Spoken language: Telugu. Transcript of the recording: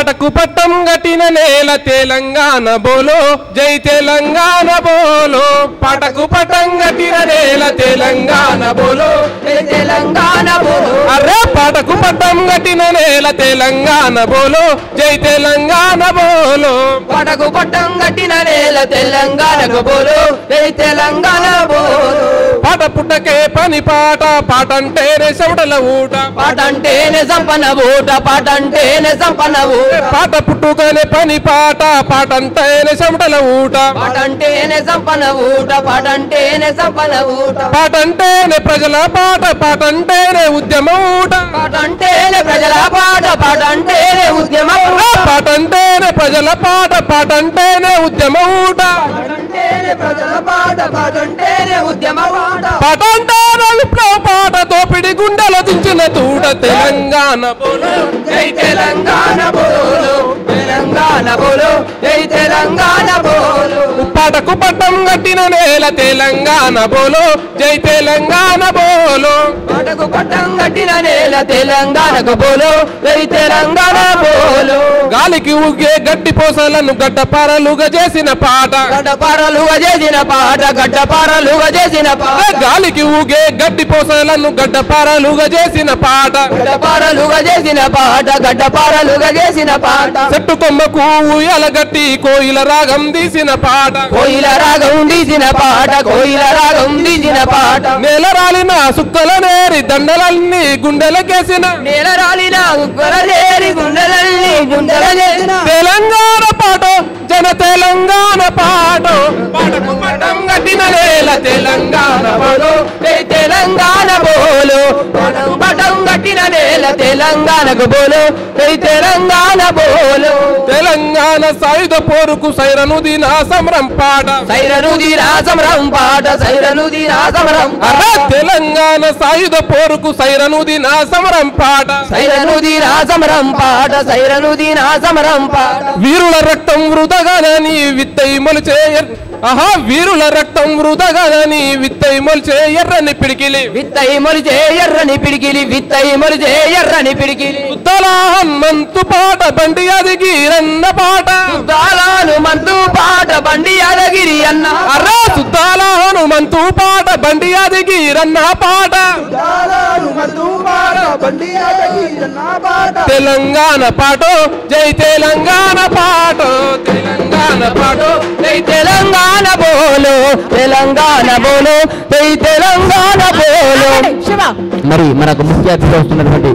పాటకు పట్టం గట్టిన నేల తెలంగాణ బోలో జై తెలంగాణ బోలో పాటకు పట్టం గట్టిన నేల తెలంగాణ బోలో జై తెలంగాణ బోలో అరే పాటకు పట్టం గట్టిన నేల తెలంగాణ బోలో జై తెలంగాణ బోలో పాటకు పట్టం గట్టిన నేల తెలంగాణకు బోలో జై తెలంగాణ బోలో పాట పుట్టకే పని పాట పాటంటేనే చెమటల ఊట పాటంటేనే సంపన్న ఊట పాటంటేనే సంపన్న ఊట పాట పుట్టుకనే పని పాట పాటంటేనే చెమటల ఊట పాటంటేనే సంపన్న ఊట పాటంటేనే సంపన్న ఊట పాటంటేనే ప్రజల పాట పాటంటేనే ఉద్యమం ఊట పాటంటేనే ప్రజల పాట పాటంటేనే ఉద్యమం పాటంటేనే ప్రజల పాట పాటంటేనే ఉద్యమం ఊట పాటంటేనే ప్రజల పాట పాటంటేనే ఉద్యమం పాటంటేనే విప్లవ పాట తోపిడి గుండెల దించిన తూట తెలంగాణ బోలో జై తెలంగాణ బోలో తెలంగాణ బోలో జై తెలంగాణ బోలో పాటకు పట్టం గట్టిన నేల తెలంగాణ బోలో జై తెలంగాణ బోలో పాటకు పట్టం గట్టిన నేల తెలంగాణకు బోలో జై తెలంగాణ బోలో గాలికి ఊగే గడ్డి పోసలను గడ్డపారలుగా చేసిన పాట గడ్డపారలుగా చేసిన పాట గడ్డపారలుగా చేసిన పాట గాలికి ఊగే గడ్డి పోసలను గడ్డపారలుగా చేసిన పాట గడ్డపారలుగా చేసిన పాట గడ్డపారలుగా చేసిన పాట చెట్టు కొమ్మకు ఊయల గట్టి కోయిల రాగం తీసిన పాట కోయిల రాగం తీసిన పాట కోయిల రాగం తీసిన పాట నేల రాలిన సుక్కల నేరి దండలన్నీ గుండెలకేసిన నేల రాలిన ఉగ్గరలేరి గుండెలల్ని గుండెల చేసిన తెలంగాణ పాట జన తెలంగాణ పాట పాటకు పట్టం గట్టిన నేల తెలంగాణ బోలో జై తెలంగాణ బోలో పాటకు పట్టం గట్టిన నేల తెలంగాణకు బోలో జై తెలంగాణ బోలో తెలంగాణ సాయుధ పోరుకు సైరను దిన సమరం పాట సైరను దినా సమరం పాట సైరను దినా సమరం అరే తెలంగాణ సాయుధ పోరుకు సైరను దిన సమరం పాట సైరను దినా సమరం పాట సైరను దినా సమరం పాట వీరుల రక్తం వృధగానని విత్తై మొలిచే ఆహా వీరుల రక్తం వృధగానని విత్తై మొలిచే ఎర్రని పిడికిలి విత్తై మొలిచే ఎర్రని పిడికిలి విత్తై మొలిచే ఎర్రని పిడికిలి సుద్దల హనుమంతు పాట బండి యాదగిరన్న పాట దాలాను మంతు పాట బండి యాదగిరి అన్న అరే సుద్దాల హనుమంతు పాట బండి యాదగిరన్న పాట దాలాను మంతు పాట బండి యాదగిరి అన్న పాట తెలంగాణ పాట జై తెలంగాణ పాట తెలంగాణ పాట జై తెలంగాణ బోలో తెలంగాణ బోలో జై తెలంగాణ బోలో మరి మనకు ముఖ్య అతిథి వస్తున్నటువంటి